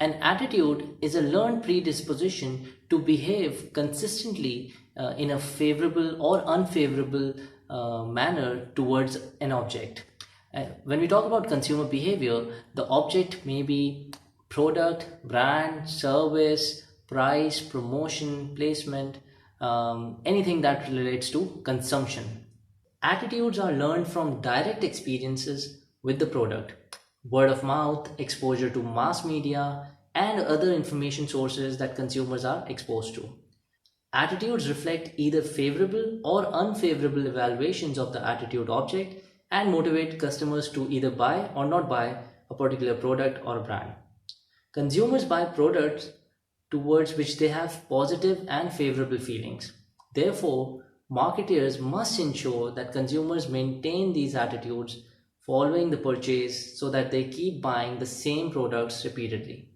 An attitude is a learned predisposition to behave consistently in a favorable or unfavorable manner towards an object. When we talk about consumer behavior, the object may be product, brand, service, price, promotion, placement, anything that relates to consumption. Attitudes are learned from direct experiences with the product, word of mouth, exposure to mass media, and other information sources that consumers are exposed to. Attitudes reflect either favorable or unfavorable evaluations of the attitude object and motivate customers to either buy or not buy a particular product or brand. Consumers buy products towards which they have positive and favorable feelings. Therefore, marketers must ensure that consumers maintain these attitudes following the purchase so that they keep buying the same products repeatedly.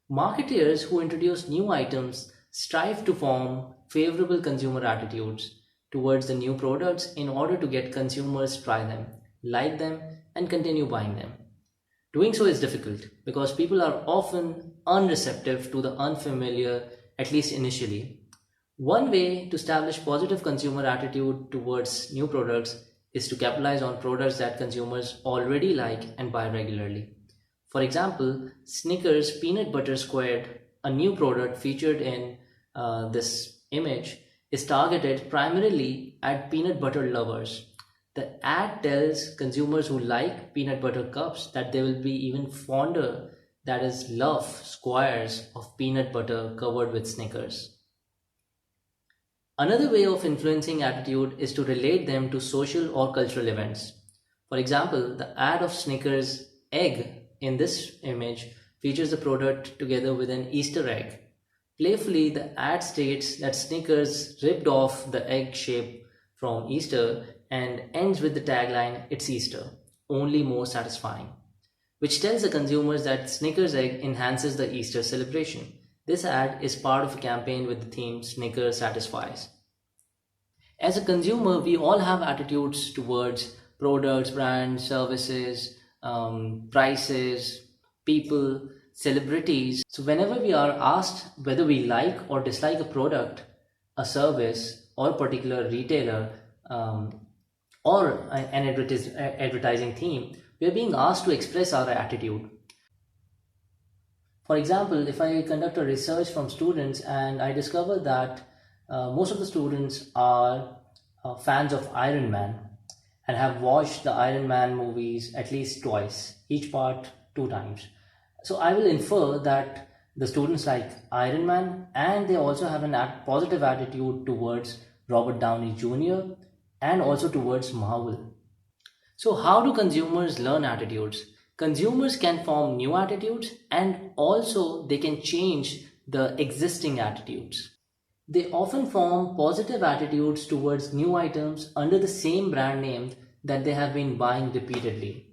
Marketers who introduce new items strive to form favorable consumer attitudes towards the new products in order to get consumers try them, like them, and continue buying them. Doing so is difficult because people are often unreceptive to the unfamiliar, at least initially. One way to establish positive consumer attitude towards new products is to capitalize on products that consumers already like and buy regularly. For example, Snickers Peanut Butter Squared, a new product featured in this image, is targeted primarily at peanut butter lovers. The ad tells consumers who like peanut butter cups that they will be even fonder, that is, love squares of peanut butter covered with Snickers. Another way of influencing attitude is to relate them to social or cultural events. For example, the ad of Snickers egg in this image features the product together with an Easter egg. Playfully, the ad states that Snickers ripped off the egg shape from Easter and ends with the tagline, "It's Easter, only more satisfying," which tells the consumers that Snickers egg enhances the Easter celebration. This ad is part of a campaign with the theme Snickers Satisfies. As a consumer, we all have attitudes towards products, brands, services, prices, people, celebrities. So whenever we are asked whether we like or dislike a product, a service, or a particular retailer, or an advertising theme, we are being asked to express our attitude. For example, if I conduct a research from students and I discover that most of the students are fans of Iron Man and have watched the Iron Man movies at least twice, each part 2 times. So I will infer that the students like Iron Man and they also have a positive attitude towards Robert Downey Jr. and also towards Marvel. So how do consumers learn attitudes? Consumers can form new attitudes and also they can change the existing attitudes. They often form positive attitudes towards new items under the same brand name that they have been buying repeatedly.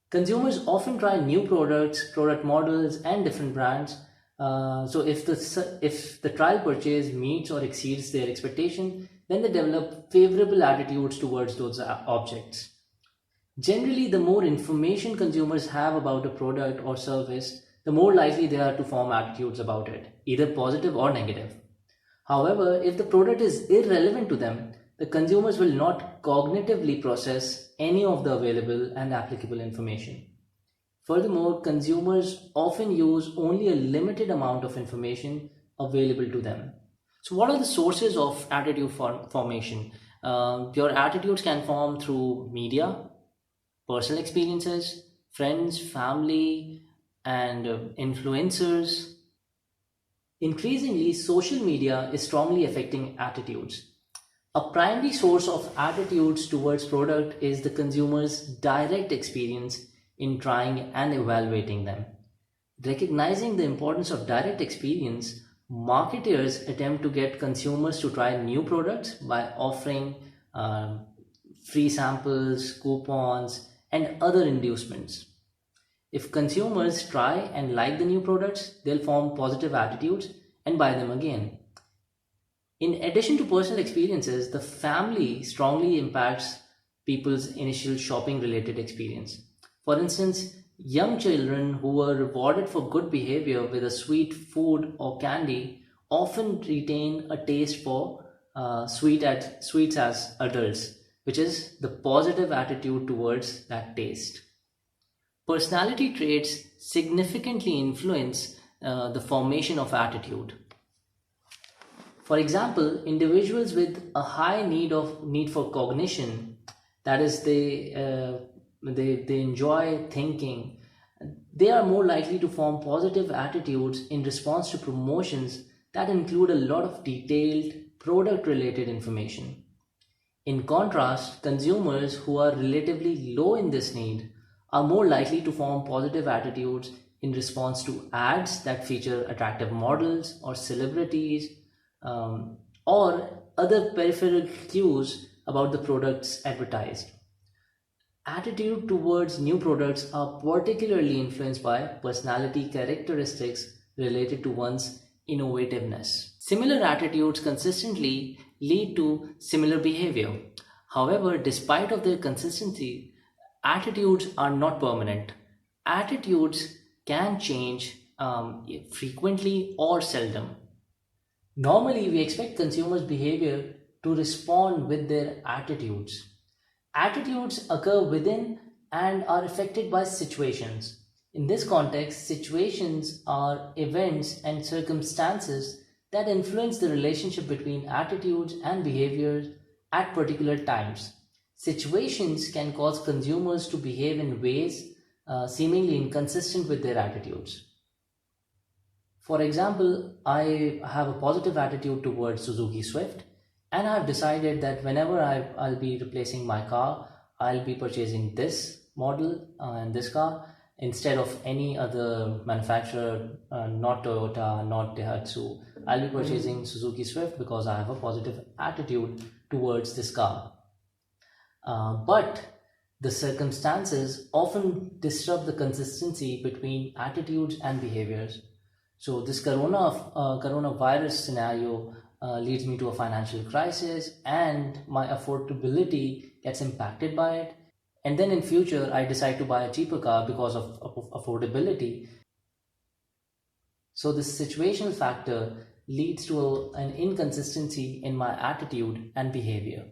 Consumers often try new products, product models, and different brands. So if the trial purchase meets or exceeds their expectation, then they develop favorable attitudes towards those objects. Generally, the more information consumers have about a product or service, the more likely they are to form attitudes about it, either positive or negative. However, if the product is irrelevant to them, the consumers will not cognitively process any of the available and applicable information. Furthermore, consumers often use only a limited amount of information available to them. So, what are the sources of attitude formation? Your attitudes can form through media, personal experiences, friends, family, and influencers. Increasingly, social media is strongly affecting attitudes. A primary source of attitudes towards product is the consumer's direct experience in trying and evaluating them. Recognizing the importance of direct experience, marketers attempt to get consumers to try new products by offering free samples, coupons, and other inducements. If consumers try and like the new products, they'll form positive attitudes and buy them again. In addition to personal experiences, the family strongly impacts people's initial shopping related experience. For instance, Young children who were rewarded for good behavior with a sweet food or candy often retain a taste for sweets as adults, which is the positive attitude towards that taste. Personality traits significantly influence the formation of attitude. For example, individuals with a high need for cognition, that is, they enjoy thinking, they are more likely to form positive attitudes in response to promotions that include a lot of detailed product related information. In contrast, consumers who are relatively low in this need are more likely to form positive attitudes in response to ads that feature attractive models or celebrities, or other peripheral cues about the products advertised. Attitude towards new products are particularly influenced by personality characteristics related to one's innovativeness. Similar attitudes consistently lead to similar behavior. However, despite of their consistency, attitudes are not permanent. Attitudes can change frequently or seldom. Normally, we expect consumers' behavior to respond with their attitudes. Attitudes occur within and are affected by situations. In this context, situations are events and circumstances that influence the relationship between attitudes and behaviors at particular times. Situations can cause consumers to behave in ways seemingly inconsistent with their attitudes. For example, I have a positive attitude towards Suzuki Swift, and I've decided that whenever I'll be replacing my car, I'll be purchasing this model and this car instead of any other manufacturer, not Toyota, not Daihatsu. I'll be purchasing Suzuki Swift because I have a positive attitude towards this car. But the circumstances often disrupt the consistency between attitudes and behaviors. So this coronavirus scenario leads me to a financial crisis, and my affordability gets impacted by it. And then in future, I decide to buy a cheaper car because of affordability. So this situational factor leads to an inconsistency in my attitude and behavior.